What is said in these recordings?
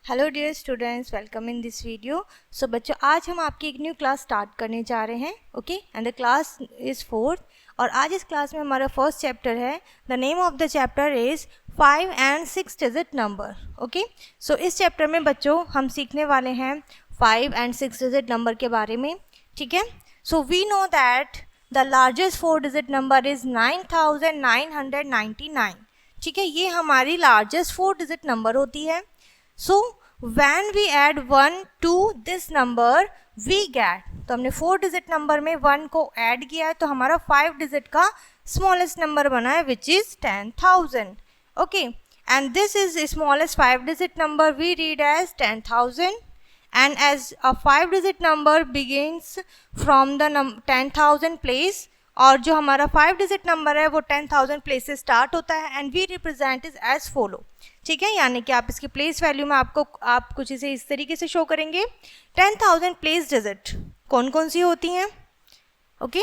Hello dear students, welcome in this video. So बच्चों, आज हम आपकी एक न्यू क्लास स्टार्ट करने जा रहे हैं। Okay, and the class is fourth. और आज इस क्लास में हमारा फर्स्ट चैप्टर है। The name of the chapter is 5 and 6 digit number. Okay, so इस चैप्टर में बच्चों हम सीखने वाले हैं 5 and 6 डिजिट नंबर के बारे में। ठीक है, so we know that the largest 4 digit number is 9999। ठीक है, ये हमारी लार्जेस्ट 4 डिजिट नंबर होती है। So when we add 1 to this number we get, तो हमने 4 डिजिट नंबर में 1 को ऐड किया है तो हमारा 5 डिजिट का स्मॉलेस्ट नंबर बना है which is 10,000. Okay, and this is smallest 5 digit number we read as 10,000. And as a 5 digit number begins from the 10,000 place, और जो हमारा 5 डिजिट नंबर है वो 10,000 प्लेस से स्टार्ट होता है and we represent is as follow. ठीक है, यानी कि आप इसकी प्लेस वैल्यू में आप कुछ इसे इस तरीके से शो करेंगे। 10,000 प्लेस डिजिट कौन कौन सी होती हैं? Okay,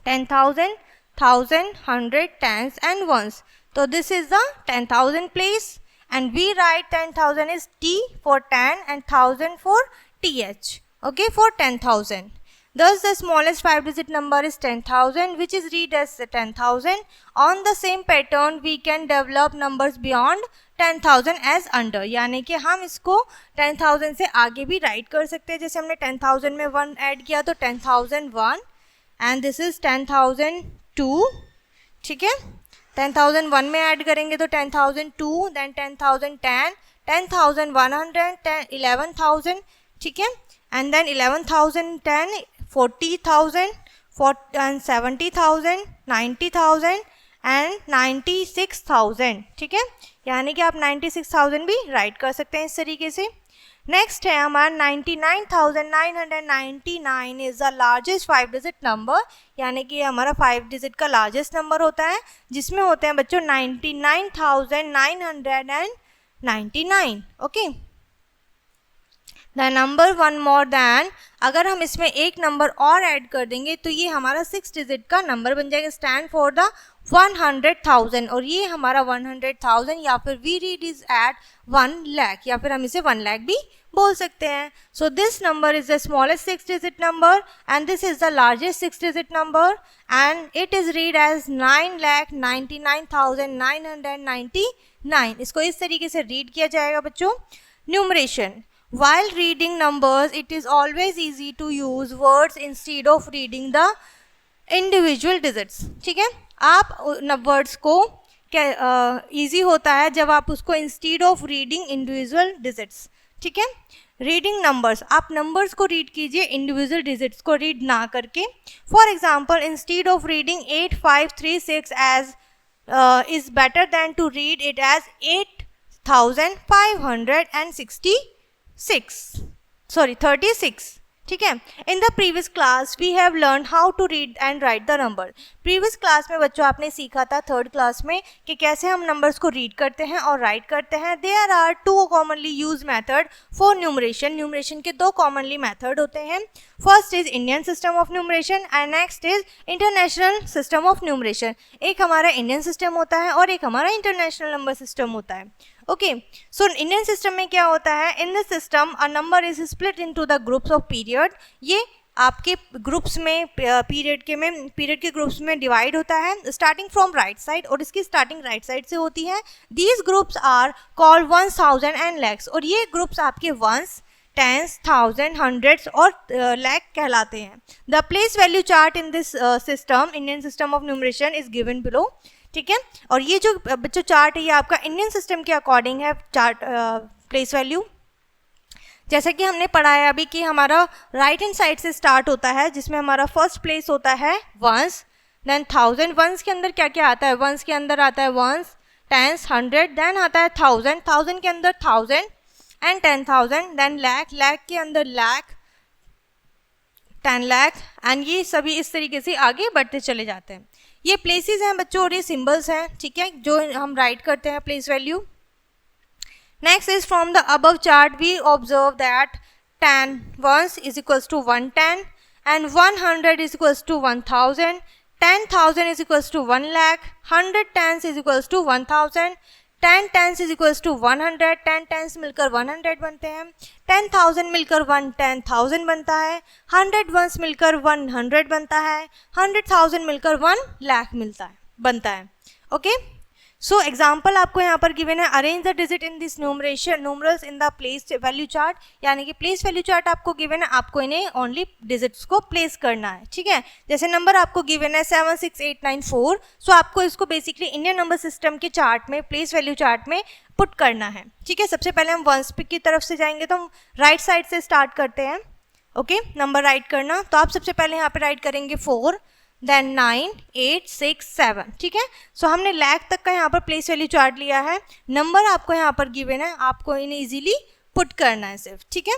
10,000, 1000, 100, tens and ones. तो this is the 10,000 place and we write 10,000 is T for 10 and 1000 for TH. Okay, for 10,000. Thus, the smallest 5 digit number is 10,000, which is read as 10,000. On the same pattern, we can develop numbers beyond 10,000 as under. यानी कि हम इसको 10,000 से आगे भी right कर सकते हैं। जैसे हमने 10,000 में 1 ऐड किया तो 10,001 एंड दिस इज 10,002। ठीक है, 10,001 में ऐड करेंगे तो 10,002, देन 10,010, 10,100, 11,000। ठीक है, एंड देन 11,010, 40,000, 70,000, 90,000 एंड 96,000। ठीक है, यानी कि आप 96,000 भी राइट कर सकते हैं इस तरीके से। नेक्स्ट है हमारा 99,999 is the largest 5 digit number, यानी कि हमारा 5 डिजिट का लार्जेस्ट नंबर होता है, जिसमें होते हैं बच्चों 99,999। Okay, the number one more than, अगर हम इसमें एक नंबर और ऐड कर देंगे तो ये हमारा 6 डिजिट का नंबर बन जाएगा, स्टैंड फॉर द 100,000। और ये हमारा 100,000 या फिर we read is at 1 lakh, या फिर हम इसे 1 लाख भी बोल सकते हैं। So this number is the smallest 6 digit number and this is the largest 6 digit number and it is read as 9,99,999। इसको इस तरीके से रीड किया जाएगा बच्चों। Numeration, while reading numbers it is always easy to use words instead of reading the individual digits. ठीक है, आप वर्ड्स को क्या ईजी होता है जब आप उसको instead of reading individual digits. ठीक है, रीडिंग नंबर्स, आप नंबर्स को रीड कीजिए, इंडिविजुअल डिजिट्स को रीड ना करके। For example, instead of reading 8536 as is better than to read it as 36। ठीक है, in the previous class we have learn how to read and write the number. Previous class में बच्चों आपने सीखा था थर्ड क्लास में कि कैसे हम नंबर्स को रीड करते हैं और राइट करते हैं। There are 2 commonly use method for numeration. Numeration के 2 कॉमनली मेथड होते हैं। First is Indian system of numeration and next is international system of numeration. एक हमारा इंडियन सिस्टम होता है और एक हमारा इंटरनेशनल नंबर सिस्टम होता है। ओके, सो इंडियन सिस्टम में क्या होता है? In this system a number is split into the groups of period. ये आपके ग्रुप्स में पीरियड के ग्रुप्स में डिवाइड होता है, स्टार्टिंग फ्रॉम राइट साइड, और इसकी स्टार्टिंग राइट साइड से होती है। These groups are called 1000 and lakhs, और ये ग्रुप्स आपके वंस, टेंस, थाउजेंड, हंड्रेड्स और लैख कहलाते हैं। The place value chart in this system, Indian system of numeration, is given below. ठीक है, और ये जो बच्चों चार्ट है ये आपका इंडियन सिस्टम के अकॉर्डिंग है चार्ट प्लेस वैल्यू। जैसा कि हमने पढ़ा है अभी कि हमारा राइट हैंड साइड से स्टार्ट होता है, जिसमें हमारा फर्स्ट प्लेस होता है वंस, देन थाउजेंड। वंस के अंदर क्या क्या आता है? वंस के अंदर आता है वंस, टेंस, हंड्रेड, देन आता है थाउजेंड, थाउजेंड के अंदर thousand and 10,000, then lakh, lakh के अंदर लैख, 10 लाख, एंड ये सभी इस तरीके से आगे बढ़ते चले जाते हैं। ये प्लेसेस हैं बच्चों और ये सिंबल्स हैं, ठीक है, जो हम राइट करते हैं place value. Next is from the above chart we observe that 10 ones is equals to 110 and 100 is equals to 1000, 10,000 is equals to 1 lakh, 100 tens is equals to 1000, 10 tens is equals to 100, 10 tens मिलकर 100 बनते हैं, 10,000 मिलकर 10,000 बनता है, 100 once मिलकर 100 बनता है, 100,000 मिलकर 1 लाख बनता है। ओके, सो एग्जाम्पल आपको यहाँ पर गिवन है, arrange the digit in this numerals in the place value chart, यानी कि प्लेस वैल्यू चार्ट आपको गिवन है, आपको इन्हें ओनली डिजिट्स को प्लेस करना है। ठीक है, जैसे नंबर आपको गिवन है 76894, सो आपको इसको बेसिकली इंडियन नंबर सिस्टम के चार्ट में, प्लेस वैल्यू चार्ट में पुट करना है। ठीक है, सबसे पहले हम वंस की तरफ से जाएंगे, तो हम राइट साइड से स्टार्ट करते हैं। ओके, नंबर राइट करना, तो आप सबसे पहले यहाँ पे राइट करेंगे 4, देन 9, 8, 6, 7। ठीक है, सो हमने लाख तक का यहाँ पर प्लेस वैल्यू चार्ट लिया है, नंबर आपको यहाँ पर गिवन है, आपको इन्हें इजीली पुट करना है सिर्फ। ठीक है,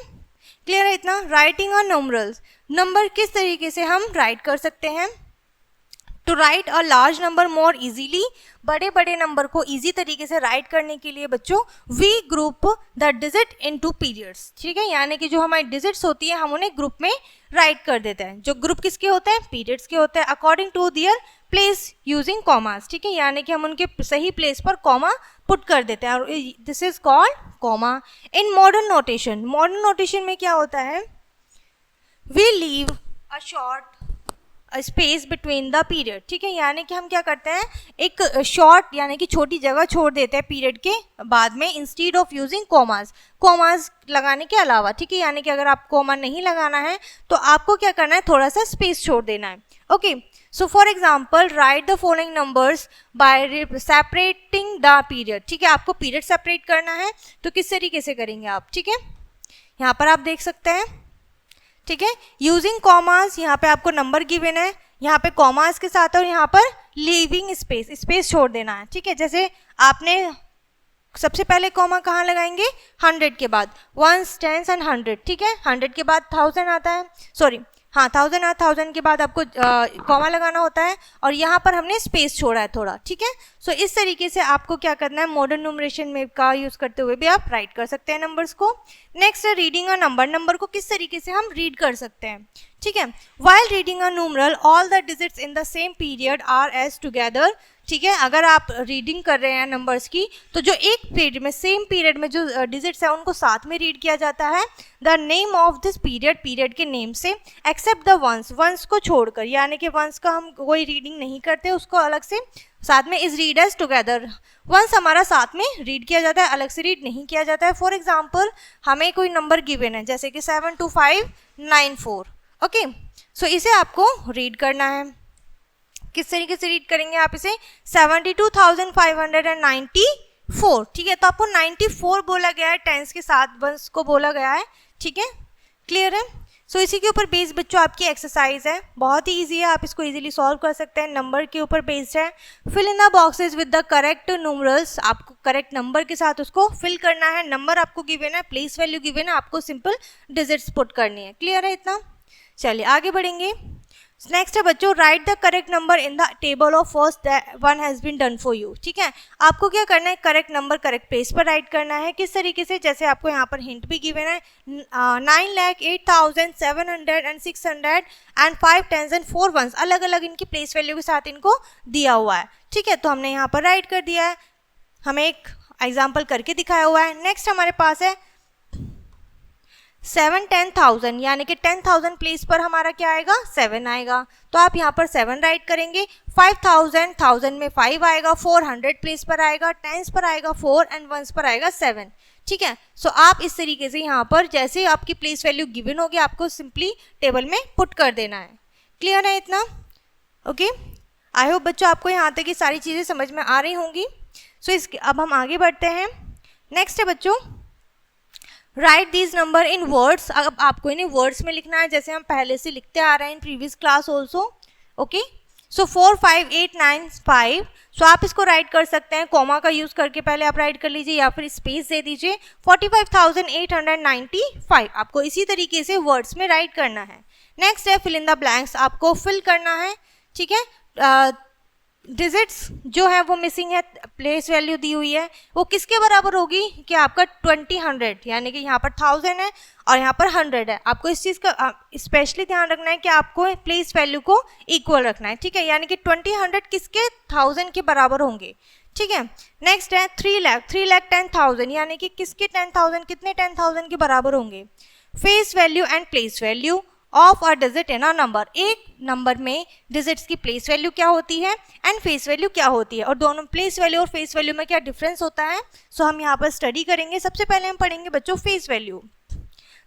क्लियर है इतना? राइटिंग ऑन न्यूमरल्स, नंबर किस तरीके से हम राइट कर सकते हैं? To write a large number more easily, बड़े बड़े नंबर को इजी तरीके से राइट करने के लिए बच्चों we group the digit into periods. ठीक है, यानी कि जो हमारी डिजिट्स होती है हम उन्हें ग्रुप में राइट कर देते हैं। जो ग्रुप किसके होते हैं? पीरियड्स के होते हैं, according to their place using commas. ठीक है, यानी कि हम उनके सही प्लेस पर कॉमा पुट कर देते हैं, और this is called comma. In modern notation में क्या होता है? We leave a short space between the period. ठीक है, यानी कि हम क्या करते हैं, एक शॉर्ट यानी कि छोटी जगह छोड़ देते हैं पीरियड के बाद में, इंस्टीड ऑफ यूजिंग कॉमास लगाने के अलावा। ठीक है, यानी कि अगर आप कॉमा नहीं लगाना है तो आपको क्या करना है, थोड़ा सा स्पेस छोड़ देना है। Okay, so for example right the following numbers by separating the period. ठीक है, आपको पीरियड सेपरेट करना है, तो किस तरीके से करेंगे आप? ठीक है, यहाँ पर आप देख सकते हैं। ठीक है, यूजिंग कॉमास, यहाँ पे आपको नंबर गिवन है, यहाँ पे कॉमास के साथ, और यहाँ पर लीविंग स्पेस छोड़ देना है। ठीक है, जैसे आपने सबसे पहले कॉमा कहाँ लगाएंगे? 100 के बाद, 1, 10 एंड 100। ठीक है, 100 के बाद 1000 आता है, सॉरी हाँ 1000 के बाद आपको कॉमा लगाना होता है, और यहाँ पर हमने स्पेस छोड़ा है थोड़ा। ठीक है, सो इस तरीके से आपको क्या करना है, मॉडर्न न्यूमरेशन में का यूज करते हुए भी आप राइट कर सकते हैं नंबर्स को। नेक्स्ट है रीडिंग अ नंबर को किस तरीके से हम रीड कर सकते हैं? ठीक है, while reading a numeral all the digits in the same period are as together. ठीक है, अगर आप रीडिंग कर रहे हैं नंबर्स की, तो जो एक पीरियड में, सेम पीरियड में जो डिजिट्स हैं उनको साथ में रीड किया जाता है the name of this period के नेम से, एक्सेप्ट द वंस को छोड़कर, यानी कि वंस का हम कोई रीडिंग नहीं करते, उसको अलग से साथ में is read as together. Once हमारा साथ में रीड किया जाता है, अलग से रीड नहीं किया जाता है। फॉर एग्जाम्पल हमें कोई नंबर गिवन है, जैसे कि 72594। ओके, सो इसे आपको रीड करना है। किस तरीके से रीड करेंगे आप इसे? 72,594। ठीक है, तो आपको 94 बोला गया है, टेंस के साथ वंस को बोला गया है। ठीक है, क्लियर है? सो इसी के ऊपर बेस्ड बच्चों आपकी एक्सरसाइज है, बहुत ही इजी है, आप इसको इजीली सॉल्व कर सकते हैं, नंबर के ऊपर बेस्ड है। Fill in the boxes with the correct numerals, आपको करेक्ट नंबर के साथ उसको फिल करना है। नंबर आपको गिवन है, प्लेस वैल्यू गिवन है, आपको सिंपल डिजिट्स पुट करनी है। क्लियर है इतना? चलिए आगे बढ़ेंगे। नेक्स्ट है बच्चों, write the correct number in the table of first one has been done for you. ठीक है, आपको क्या करना है, करेक्ट नंबर करेक्ट प्लेस पर राइट करना है। किस तरीके से? जैसे आपको यहाँ पर हिंट भी गिवन है, 9,08,700 and 600 and 5 10s and 4 1s, अलग अलग इनकी प्लेस वैल्यू के साथ इनको दिया हुआ है। ठीक है, तो हमने यहाँ पर राइट कर दिया है, हमें एक एग्जाम्पल करके दिखाया हुआ है। नेक्स्ट हमारे पास है 7 10,000, यानी कि 10,000 प्लेस पर हमारा क्या आएगा? 7 आएगा, तो आप यहाँ पर 7 राइट करेंगे। 5,000, 1000 में 5 आएगा, 400 प्लेस पर आएगा, 10s पर आएगा 4 एंड 1s पर आएगा 7। ठीक है, सो आप इस तरीके से यहाँ पर जैसे आपकी प्लेस वैल्यू गिवन होगी आपको सिंपली टेबल में पुट कर देना है। क्लियर है इतना? ओके, आई होप बच्चों आपको यहाँ तक की सारी चीज़ें समझ में आ रही होंगी। सो इसके अब हम आगे बढ़ते हैं। नेक्स्ट है बच्चों, right these number in words. अब आपको इन्हें वर्ड्स में लिखना है, जैसे हम पहले से लिखते आ रहे हैं in previous class also. Okay, so 4 5 8 9 5, so आप इसको राइट कर सकते हैं, कॉमा का यूज करके पहले आप राइट कर लीजिए या फिर स्पेस दे दीजिए। 45,895, आपको इसी तरीके से वर्ड्स में राइट करना है। नेक्स्ट है फिल इन द ब्लैंक्स, आपको फिल करना है। ठीक है, डिजिट्स जो है वो मिसिंग है, प्लेस वैल्यू दी हुई है, वो किसके बराबर होगी कि आपका 20 यानी कि यहाँ पर 1000 है और यहाँ पर 100 है। आपको इस चीज़ का स्पेशली ध्यान रखना है कि आपको प्लेस वैल्यू को इक्वल रखना है। ठीक है, यानी कि 20 100 किसके 1000 के बराबर होंगे। ठीक है। नेक्स्ट है 3 लाख, 3 लाख 10,000, यानी कि किसके 10,000, कितने 10,000 के बराबर होंगे? Face value and place value of a digit in a number, एक नंबर में डिजिट्स की प्लेस वैल्यू क्या होती है एंड फेस वैल्यू क्या होती है, और दोनों प्लेस वैल्यू और फेस वैल्यू में क्या डिफरेंस होता है। सो हम यहाँ पर स्टडी करेंगे। सबसे पहले हम पढ़ेंगे बच्चों face value.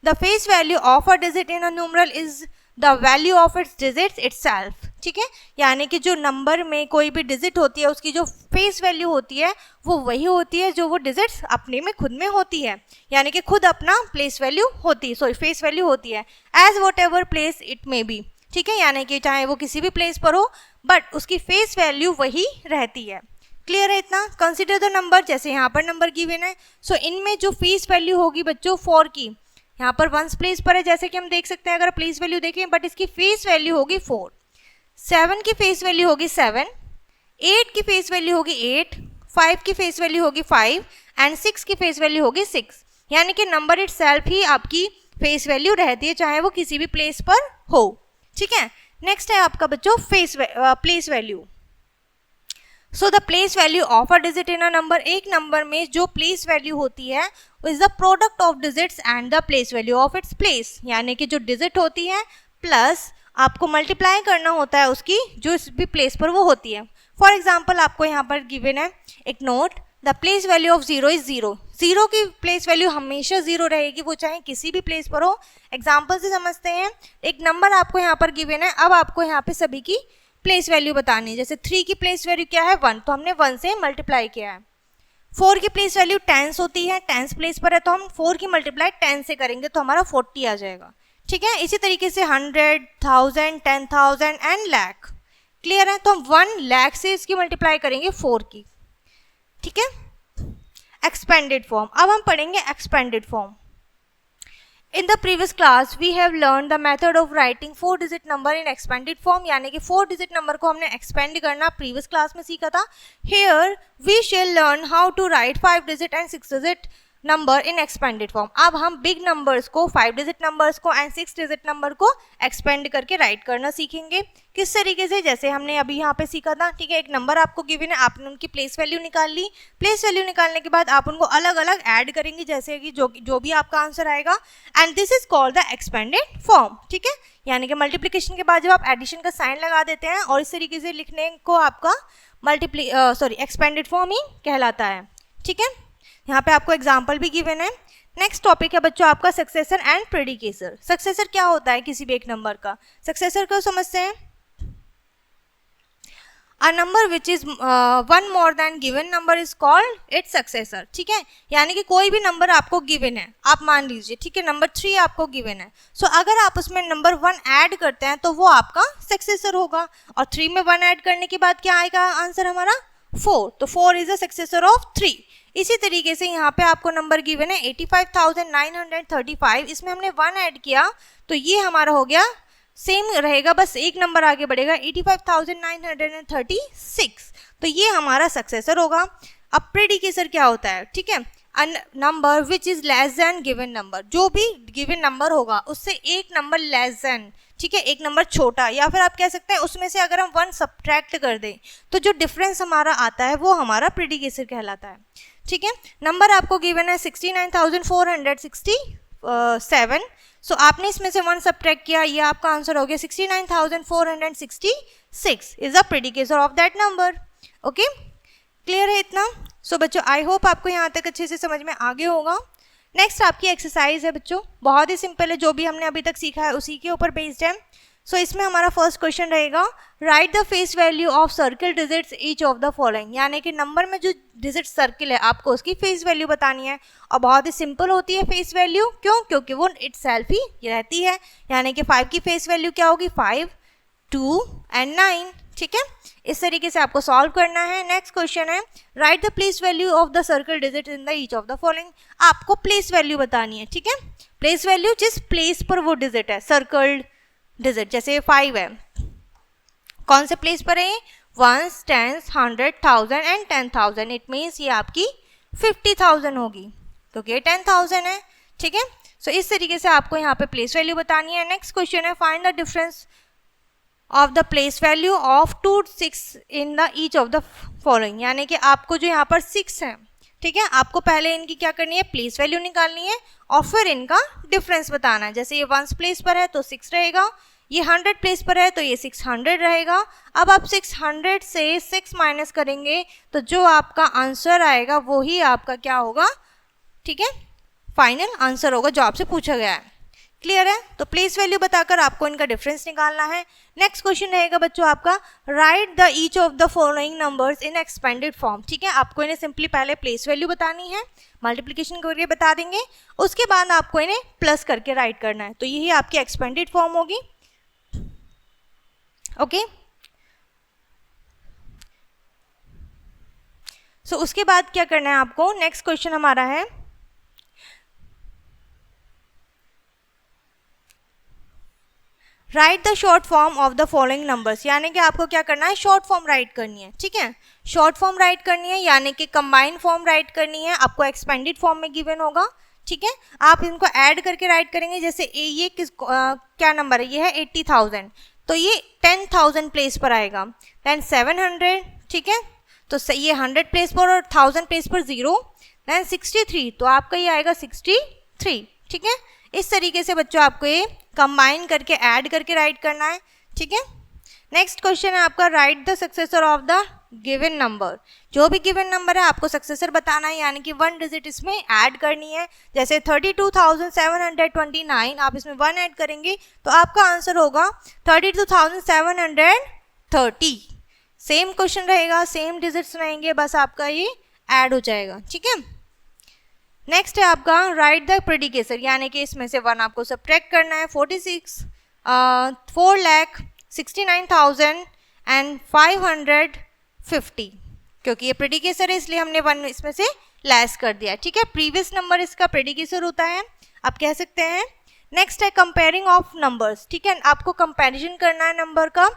The face value of a digit in a numeral is the value of its digits itself, ठीक है। यानी कि जो नंबर में कोई भी डिजिट होती है उसकी जो फेस वैल्यू होती है वो वही होती है जो वो डिजिट्स अपने में खुद में होती है, यानी कि खुद अपना प्लेस वैल्यू होती है, सॉरी फेस वैल्यू होती है, as whatever place it may be, ठीक है। यानी कि चाहे वो किसी भी प्लेस पर हो बट उसकी फेस वैल्यू वही रहती है। क्लियर है इतना? कंसिडर द नंबर, जैसे यहाँ पर नंबर गिवन है। सो इनमें जो फेस वैल्यू होगी बच्चों 4 की, यहाँ पर वंस प्लेस पर है जैसे कि हम देख सकते हैं अगर प्लेस वैल्यू देखें, बट इसकी फेस वैल्यू होगी 4, 7 की फेस वैल्यू होगी 7, 8 की फेस वैल्यू होगी 8, 5 की फेस वैल्यू होगी 5 एंड 6 की फेस वैल्यू होगी 6, यानी कि नंबर इटसेल्फ ही आपकी फेस वैल्यू रहती है चाहे वो किसी भी प्लेस पर हो, ठीक है। नेक्स्ट है आपका बच्चों place value. So the place value of a digit in a number, एक नंबर में जो प्लेस वैल्यू होती है is the product of digits and the place value of its place, यानी कि जो डिजिट होती है प्लस आपको मल्टीप्लाई करना होता है उसकी जो इस भी प्लेस पर वो होती है। फॉर एग्जाम्पल आपको यहाँ पर गिवन है एक note, the place value of 0 is 0, 0 की प्लेस वैल्यू हमेशा 0 रहेगी, वो चाहे किसी भी प्लेस पर हो। एग्जाम्पल से समझते हैं, एक नंबर आपको यहाँ पर गिवन है, अब आपको यहाँ पे सभी की प्लेस वैल्यू बतानी है। जैसे 3 की प्लेस वैल्यू क्या है 1, तो हमने 1 से मल्टीप्लाई किया है। 4 की प्लेस वैल्यू टेंस होती है, टेंस प्लेस पर है तो हम 4 की मल्टीप्लाई 10 से करेंगे तो हमारा 40 आ जाएगा, ठीक है। इसी तरीके से 100, 1000, 10,000 एंड लाख। क्लियर है? तो हम 1 लाख से इसकी मल्टीप्लाई करेंगे 4 की, ठीक है। एक्सपेंडेड फॉर्म, अब हम पढ़ेंगे expanded form. In the previous class we have learned the method of writing 4 digit number in expanded form, यानी कि 4 digit number को हमने expand करना previous class में सीखा था। Here we shall learn how to write 5 digit and 6 digit number in expanded form। अब हम big numbers को 5 digit numbers को and 6 digit number को expand करके write करना सीखेंगे। किस तरीके से? जैसे हमने अभी यहाँ पे सीखा था, ठीक है। एक नंबर आपको गिवन है, आपने उनकी प्लेस वैल्यू निकाल ली, प्लेस वैल्यू निकालने के बाद आप उनको अलग अलग ऐड करेंगे जैसे कि जो भी आपका आंसर आएगा, and this is called the expanded form, ठीक है। यानी कि मल्टीप्लिकेशन के बाद जब आप एडिशन का साइन लगा देते हैं और इस तरीके से लिखने को आपका एक्सपेंडेड फॉर्म ही कहलाता है, ठीक है। यहाँ पे आपको एग्जाम्पल भी गिवन है। नेक्स्ट टॉपिक है बच्चों आपका सक्सेसर एंड प्रेडिकेसर। सक्सेसर क्या होता है किसी भी एक नंबर का? सक्सेसर को समझते हैं, A number which is one more than given number is called its successor, ठीक है। यानी कि कोई भी नंबर आपको गिवन है, आप मान लीजिए, ठीक है, नंबर 3 आपको गिवन है, सो अगर आप उसमें नंबर 1 ऐड करते हैं तो वो आपका सक्सेसर होगा, और 3 में 1 ऐड करने के बाद क्या आएगा आंसर हमारा 4, तो 4 इज अ सक्सेसर ऑफ 3। इसी तरीके से यहाँ पे आपको नंबर गिवन है 85,935, इसमें हमने 1 ऐड किया तो ये हमारा हो गया, सेम रहेगा बस एक नंबर आगे बढ़ेगा 85,936, तो ये हमारा सक्सेसर होगा। अब प्रेडिकेसर क्या होता है? ठीक है, number which is less than given number, जो भी गिवन नंबर होगा उससे एक नंबर लेस देन, ठीक है, एक नंबर छोटा, या फिर आप कह सकते हैं उसमें से अगर हम 1 सब्ट्रैक्ट कर दें तो जो डिफरेंस हमारा आता है वो हमारा प्रेडिकेसर कहलाता है, ठीक है। नंबर आपको गिवन है 69,467, सो आपने इसमें से 1 सब्ट्रैक्ट किया, ये आपका आंसर हो गया 69,466 is the predecessor of that number. Okay, clear है इतना? सो बच्चों आई होप आपको यहाँ तक अच्छे से समझ में आ गया होगा। नेक्स्ट आपकी एक्सरसाइज है बच्चों, बहुत ही सिंपल है, जो भी हमने अभी तक सीखा है उसी के ऊपर बेस्ड है। सो इसमें हमारा फर्स्ट क्वेश्चन रहेगा, right the face value of circle digits each of the following, यानी कि नंबर में जो डिजिट सर्किल है आपको उसकी फेस वैल्यू बतानी है, और बहुत ही सिंपल होती है फेस वैल्यू, क्यों? क्योंकि वो इटसेल्फ ही रहती है, यानी कि 5 की फेस वैल्यू क्या होगी 5, 2 एंड 9, ठीक है। इस तरीके से आपको सॉल्व करना है। नेक्स्ट क्वेश्चन है, right the place value of the circle digit in the each of the following, आपको प्लेस वैल्यू बतानी है, ठीक है। प्लेस वैल्यू जिस प्लेस पर वो डिजिट है, सर्कल्ड डिजिट, जैसे 5 है, कौन से प्लेस पर है? 1, 10, 100, 1000 एंड 10,000, इट मीन्स ये आपकी 50,000 होगी क्योंकि ये 10,000 है, ठीक है। सो इस तरीके से आपको यहाँ पे प्लेस वैल्यू बतानी है। नेक्स्ट क्वेश्चन है, find the difference of the place value of 2 6 in the each of the following, यानी कि आपको जो यहाँ पर 6 है, ठीक है, आपको पहले इनकी क्या करनी है, प्लेस वैल्यू निकालनी है और फिर इनका डिफरेंस बताना है। जैसे ये 1 प्लेस पर है तो 6 रहेगा, ये 100 प्लेस पर है तो ये 600 रहेगा। अब आप 600 से 6 माइनस करेंगे तो जो आपका आंसर आएगा वो ही आपका क्या होगा, ठीक है, फाइनल आंसर होगा जो आपसे पूछा गया है। क्लियर है? तो प्लेस वैल्यू बताकर आपको इनका डिफरेंस निकालना है। नेक्स्ट क्वेश्चन रहेगा बच्चों आपका, write the each of the following numbers in expanded form. ठीक है, आपको इन्हें सिंपली पहले प्लेस वैल्यू बतानी है, मल्टीप्लिकेशन करके बता देंगे, उसके बाद आपको इन्हें प्लस करके राइट करना है, तो यही आपकी एक्सपेंडेड फॉर्म होगी। ओके, सो उसके बाद क्या करना है आपको, नेक्स्ट क्वेश्चन हमारा है right the short form of the following numbers, यानी कि आपको क्या करना है, शॉर्ट फॉर्म राइट करनी है। ठीक है, शॉर्ट फॉर्म राइट करनी है यानी कि कंबाइंड फॉर्म राइट करनी है, आपको एक्सपेंडेड फॉर्म में गिवन होगा। ठीक है, आप इनको ऐड करके राइट करेंगे। जैसे ये क्या नंबर है, ये है 80,000, तो ये 10,000 प्लेस पर आएगा, देन 700, ठीक है, तो ये 100 प्लेस पर और 1000 प्लेस पर 0, देन 63, तो आपका ये आएगा 63। ठीक है, इस तरीके से बच्चों आपको ये कंबाइन करके ऐड करके राइट करना है। ठीक है, नेक्स्ट क्वेश्चन है आपका, write the successor of the given number. जो भी गिवन नंबर है आपको सक्सेसर बताना है, यानी कि 1 डिजिट इसमें ऐड करनी है। जैसे 32,729, आप इसमें 1 ऐड करेंगे तो आपका आंसर होगा 32,730। सेम क्वेश्चन रहेगा, सेम डिजिट्स रहेंगे, बस आपका ये ऐड हो जाएगा। ठीक है, नेक्स्ट है आपका, राइट द प्रेडिकेसर, यानी कि इसमें से 1 आपको सब्ट्रैक्ट करना है। 4,69,550, क्योंकि ये प्रेडिकेसर है इसलिए हमने 1 इसमें से लेस कर दिया। ठीक है, प्रीवियस नंबर इसका प्रेडिकेसर होता है, आप कह सकते हैं। नेक्स्ट है कंपेयरिंग ऑफ नंबर्स। ठीक है, आपको कंपैरिजन करना है नंबर का।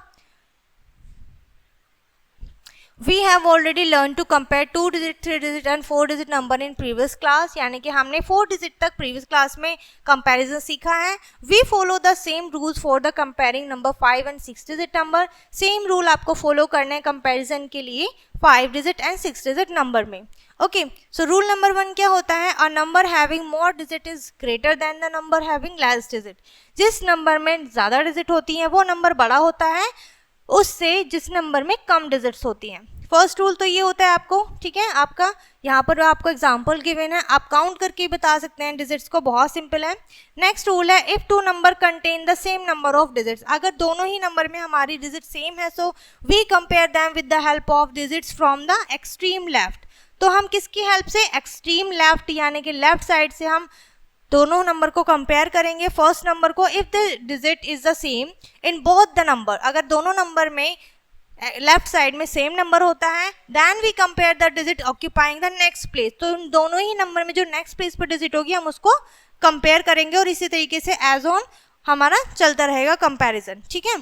We have already learned to compare 2 digit, 3 digit and 4 digit number in previous class, यानी कि हमने 4 digit तक previous class में comparison सीखा है। We follow the same rules for the comparing number 5 and 6 digit number। Same rule आपको follow करना है comparison के लिए 5 digit and 6 digit number में। Okay, so rule number 1 क्या होता है, a number having more digit is greater than the number having less digit। जिस नंबर में ज़्यादा डिजिट होती हैं वो नंबर बड़ा होता है उससे जिस नंबर में कम डिजिट्स होती हैं। फर्स्ट रूल तो ये होता है आपको, ठीक है, आपका यहाँ पर आपको एग्जांपल गिवन है, आप काउंट करके ही बता सकते हैं डिजिट्स को, बहुत सिंपल है। नेक्स्ट रूल है, if 2 number contain the same number of digits, अगर दोनों ही नंबर में हमारी डिजिट सेम है so we compare them with the help of digits from the extreme left. तो हम किसकी हेल्प से, एक्सट्रीम लेफ्ट यानी कि लेफ्ट साइड से हम दोनों नंबर को कंपेयर करेंगे। फर्स्ट नंबर को, if the digit is the same in both the number, अगर दोनों नंबर में लेफ्ट साइड में सेम नंबर होता है, then we compare the digit occupying the next place, तो उन दोनों ही नंबर में जो नेक्स्ट प्लेस पर डिजिट होगी हम उसको कंपेयर करेंगे और इसी तरीके से एज ऑन हमारा चलता रहेगा कंपैरिजन। ठीक है,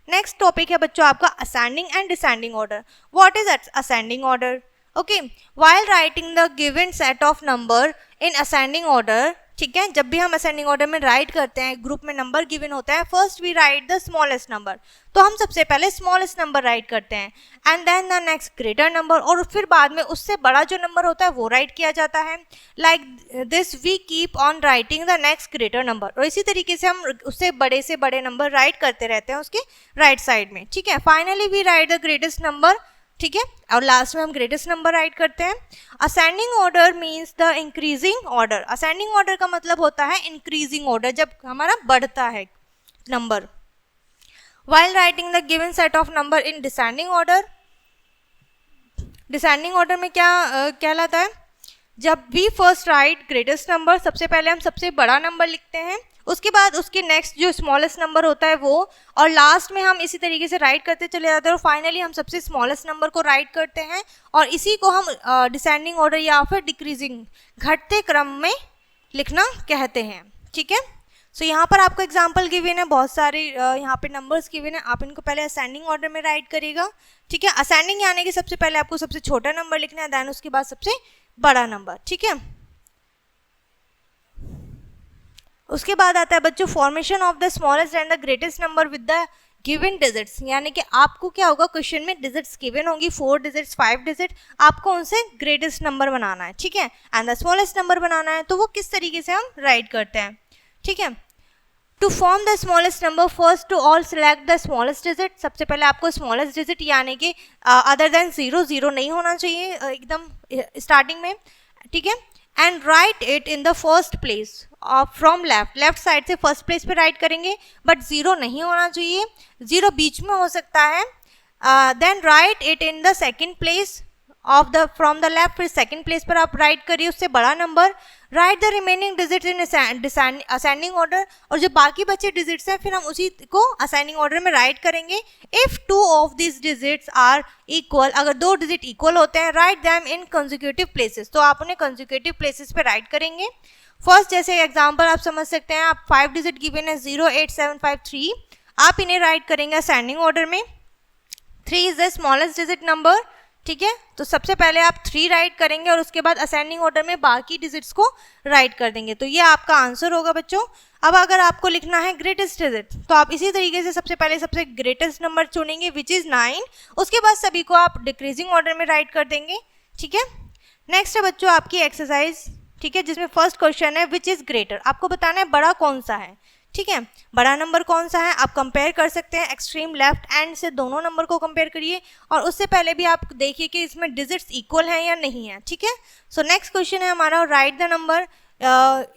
नेक्स्ट टॉपिक है बच्चों आपका ascending and descending order. What is ascending order? Okay, while writing the given set of number in ascending order, ठीक है, जब भी हम असेंडिंग ऑर्डर में राइट करते हैं, ग्रुप में नंबर गिवन होता है, first we write the smallest number, तो हम सबसे पहले स्मॉलेस्ट नंबर राइट करते हैं, and then the next greater number, और फिर बाद में उससे बड़ा जो नंबर होता है वो राइट किया जाता है। Like this we keep on writing the next greater number, और इसी तरीके से हम उससे बड़े नंबर राइट करते रहते हैं उसके राइट साइड में। ठीक है, finally we write the greatest number, ठीक है, और लास्ट में हम ग्रेटेस्ट नंबर राइट करते हैं। Ascending order means the increasing order, ascending order का मतलब होता है इंक्रीजिंग ऑर्डर, जब हमारा बढ़ता है number. While writing the given set of number in descending order, descending order में क्या कहलाता है, जब we first write greatest number, सबसे पहले हम सबसे बड़ा नंबर लिखते हैं, उसके बाद उसके नेक्स्ट जो स्मॉलेस्ट नंबर होता है वो, और लास्ट में हम इसी तरीके से राइट करते चले जाते हैं और फाइनली हम सबसे स्मॉलेस्ट नंबर को राइट करते हैं, और इसी को हम डिसेंडिंग ऑर्डर या फिर डिक्रीजिंग, घटते क्रम में लिखना कहते हैं। ठीक है, सो यहाँ पर आपको एग्जांपल गिवन है, बहुत सारे यहाँ पे नंबर्स गिवन है, आप इनको पहले असेंडिंग ऑर्डर में राइट करिएगा। ठीक है, असेंडिंग यानी कि सबसे पहले आपको सबसे छोटा नंबर लिखना है, देन उसके बाद सबसे बड़ा नंबर। ठीक है, उसके बाद आता है बच्चों formation of the smallest and the greatest number with the given digits, यानी कि आपको क्या होगा, क्वेश्चन में डिजिट्स गिवन होंगी 4 डिजिट्स 5 डिजिट, आपको उनसे ग्रेटेस्ट नंबर बनाना है, ठीक है, एंड द स्मॉलेस्ट नंबर बनाना है। तो वो किस तरीके से हम राइट करते हैं, ठीक है। To form the smallest number first to all select the smallest digit, सबसे पहले आपको स्मॉलेस्ट डिजिट यानी कि अदर देन 0 0 नहीं होना चाहिए एकदम स्टार्टिंग में, ठीक है, and right it in the first place from left side से फर्स्ट प्लेस पे राइट करेंगे, बट 0 नहीं होना चाहिए, 0 बीच में हो सकता है। Then write it in the second place of the from the left, फिर सेकंड प्लेस पर आप राइट करिए उससे बड़ा number, write the remaining digit in ascending order, और जो बाकी बचे डिजिट्स हैं फिर हम उसी को असेंडिंग ऑर्डर में राइट करेंगे। If 2 of this digits are equal, अगर 2 डिजिट इक्वल होते हैं, write them in consecutive places, तो आप उन्हें कंसेक्यूटिव प्लेसेस पे राइट करेंगे। फर्स्ट जैसे एग्जाम्पल आप समझ सकते हैं, आप 5 डिजिट गिवन है 0 8 7 5 3, आप इन्हें राइट करेंगे असेंडिंग ऑर्डर में। 3 is the smallest digit number, ठीक है, तो सबसे पहले आप 3 राइट करेंगे और उसके बाद असेंडिंग ऑर्डर में बाकी डिजिट्स को राइट कर देंगे, तो ये आपका आंसर होगा बच्चों। अब अगर आपको लिखना है ग्रेटेस्ट डिजिट, तो आप इसी तरीके से सबसे पहले सबसे ग्रेटेस्ट नंबर चुनेंगे विच इज 9, उसके बाद सभी को आप डिक्रीजिंग ऑर्डर में राइट कर देंगे, ठीक है। नेक्स्ट है बच्चों आपकी एक्सरसाइज, ठीक है, जिसमें फर्स्ट क्वेश्चन है विच इज ग्रेटर, आपको बताना है बड़ा कौन सा है, ठीक है, बड़ा नंबर कौन सा है, आप कंपेयर कर सकते हैं एक्सट्रीम लेफ्ट एंड से दोनों नंबर को कंपेयर करिए, और उससे पहले भी आप देखिए कि इसमें डिजिट्स इक्वल हैं या नहीं है, ठीक है। सो नेक्स्ट क्वेश्चन है हमारा right the number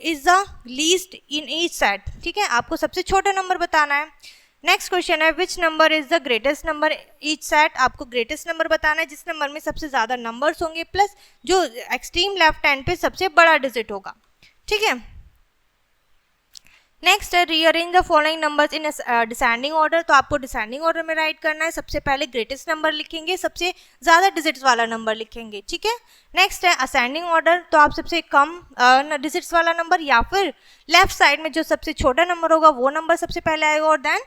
is the least in each set, ठीक है, आपको सबसे छोटा नंबर बताना है। नेक्स्ट क्वेश्चन है which number is the greatest number each set, आपको ग्रेटेस्ट नंबर बताना है जिस नंबर में सबसे ज़्यादा नंबर्स होंगे प्लस जो एक्सट्रीम लेफ्ट हैंड पे सबसे बड़ा डिजिट होगा, ठीक है। नेक्स्ट है rearrange the following numbers in descending order, तो आपको डिसेंडिंग ऑर्डर में राइट करना है, सबसे पहले ग्रेटेस्ट नंबर लिखेंगे, सबसे ज़्यादा डिजिट्स वाला नंबर लिखेंगे, ठीक है। नेक्स्ट है असेंडिंग ऑर्डर, तो आप सबसे कम डिजिट्स वाला नंबर या फिर लेफ्ट साइड में जो सबसे छोटा नंबर होगा वो नंबर सबसे पहले आएगा और देन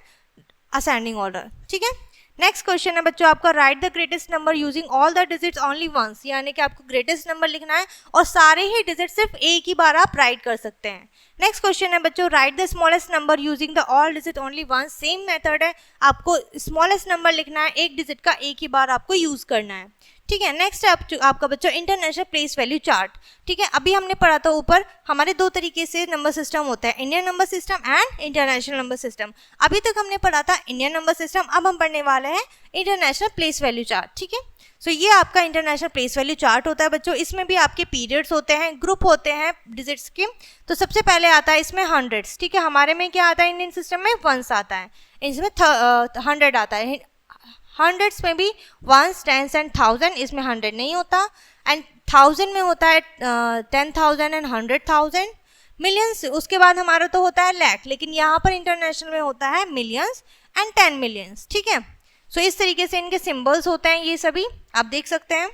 असेंडिंग ऑर्डर, ठीक है। नेक्स्ट क्वेश्चन है बच्चों आपका write the greatest number using all the digits only once, यानी कि आपको ग्रेटेस्ट नंबर लिखना है और सारे ही डिजिट सिर्फ एक ही बार आप राइट कर सकते हैं। नेक्स्ट क्वेश्चन है बच्चों write the smallest number using the all digit only once, same method है, आपको स्मॉलेस्ट नंबर लिखना है, एक डिजिट का एक ही बार आपको यूज करना है, ठीक है। नेक्स्ट है आपका बच्चों इंटरनेशनल प्लेस वैल्यू चार्ट, ठीक है, अभी हमने पढ़ा था ऊपर हमारे 2 तरीके से नंबर सिस्टम होता है, Indian number system and international number system. अभी तक हमने पढ़ा था इंडियन नंबर सिस्टम, अब हम पढ़ने वाले हैं इंटरनेशनल प्लेस वैल्यू चार्ट, ठीक है। सो ये आपका इंटरनेशनल प्लेस वैल्यू चार्ट होता है बच्चों, इसमें भी आपके पीरियड्स होते हैं, ग्रुप होते हैं डिजिट्स के। तो सबसे पहले आता है इसमें हंड्रेड्स, ठीक है, हमारे में क्या आता है इंडियन सिस्टम में वंस आता है, इसमें 100 आता है, हंड्रेड्स में भी वंस टेंस एंड थाउजेंड, इसमें 100 नहीं होता, एंड 1000 में होता है 10,000 एंड 100,000, मिलियंस उसके बाद हमारा तो होता है लाख, लेकिन यहाँ पर इंटरनेशनल में होता है मिलियंस एंड 10 मिलियंस, ठीक है। सो इस तरीके से इनके सिंबल्स होते हैं, ये सभी आप देख सकते हैं।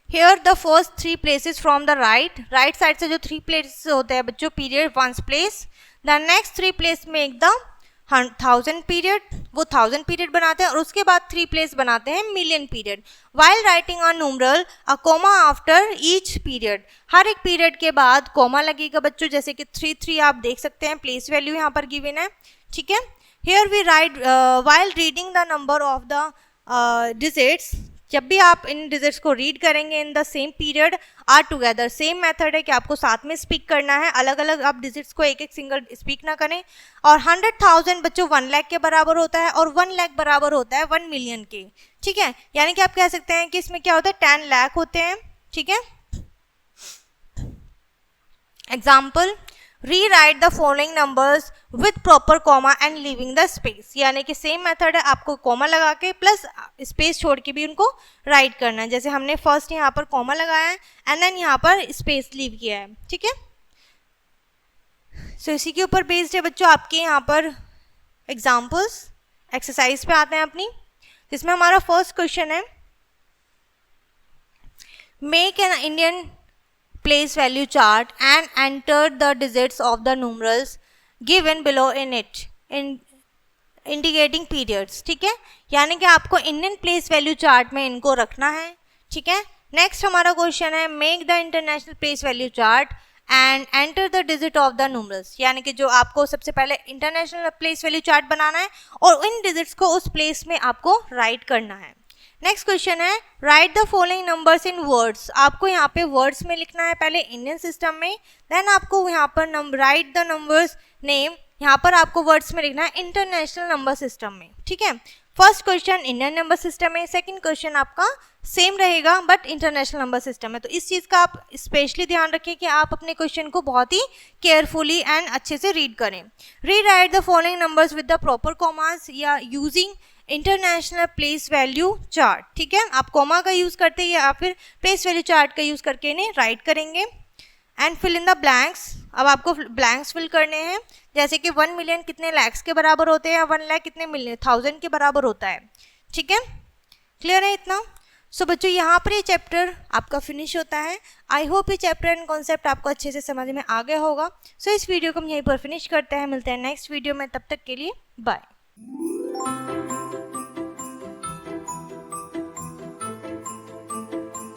Here the first 3 places from the right side से जो 3 प्लेसेस होते हैं बच्चों period once place, the next 3 place में एकदम 1000 पीरियड, वो 1000 पीरियड बनाते हैं, और उसके बाद 3 प्लेस बनाते हैं million period. While writing a numeral a comma after each period, हर एक पीरियड के बाद कोमा लगेगा बच्चों, जैसे कि 3 आप देख सकते हैं, प्लेस वैल्यू यहाँ पर गिवन है, ठीक है। Here we write while reading the number of the digits, जब भी आप इन डिजिट्स को रीड करेंगे in the same period are together, same method है कि आपको साथ में स्पीक करना है, अलग अलग आप डिजिट्स को एक एक सिंगल स्पीक ना करें। और 100,000 बच्चों 1 लाख के बराबर होता है, और 1 लाख बराबर होता है 1 मिलियन के, ठीक है, यानी कि आप कह सकते हैं कि इसमें क्या होता है 10 लाख होते हैं, ठीक है। Example rewrite the following numbers with proper comma and leaving the space, यानी कि सेम मेथड है, आपको कॉमा लगा के प्लस स्पेस छोड़ के भी उनको राइट करना है, जैसे हमने फर्स्ट यहाँ पर कॉमा लगाया है एंड देन यहाँ पर स्पेस लीव किया है, ठीक है। सो इसी के ऊपर बेस्ड है बच्चों आपके यहाँ पर एग्जाम्पल्स, एक्सरसाइज पे आते हैं अपनी, जिसमें हमारा फर्स्ट क्वेश्चन है make an Indian place value chart and enter the digits of the numerals given below in it in indicating periods, ठीक है, यानी कि आपको इंडियन प्लेस वैल्यू चार्ट में इनको रखना है, ठीक है। नेक्स्ट हमारा क्वेश्चन है make the international place value chart and enter the digit of the numerals, यानी कि जो आपको सबसे पहले इंटरनेशनल प्लेस वैल्यू चार्ट बनाना है और इन डिजिट्स को उस प्लेस में आपको राइट करना है। नेक्स्ट क्वेश्चन है right the following numbers in words. आपको यहाँ पे वर्ड्स में लिखना है पहले इंडियन सिस्टम में, देन आपको यहाँ पर राइट द नंबर्स नेम, यहाँ पर आपको वर्ड्स में लिखना है इंटरनेशनल नंबर सिस्टम में। ठीक है, first question Indian number system है, सेकंड क्वेश्चन आपका सेम रहेगा बट इंटरनेशनल नंबर सिस्टम है। तो इस चीज़ का आप स्पेशली ध्यान रखें कि आप अपने क्वेश्चन को बहुत ही केयरफुली एंड अच्छे से रीड करें। Rewrite the following numbers with the proper commas या using international place value chart. ठीक है, आप कॉमा का यूज़ करते हैं या फिर प्लेस वैल्यू चार्ट का यूज़ करके इन्हें राइट करेंगे। And fill in the blanks, अब आपको ब्लैंक्स फिल करने हैं, जैसे कि 1 मिलियन कितने लैक्स के बराबर होते हैं, 1 लाख कितने मिलियन 1000 के बराबर होता है। ठीक है, क्लियर है इतना? सो बच्चों यहाँ पर ये चैप्टर आपका फिनिश होता है। आई होप ये चैप्टर एंड कॉन्सेप्ट आपको अच्छे से समझ में आ गया होगा। सो इस वीडियो को हम यहीं पर फिनिश करते हैं, मिलते हैं नेक्स्ट वीडियो में, तब तक के लिए बाय।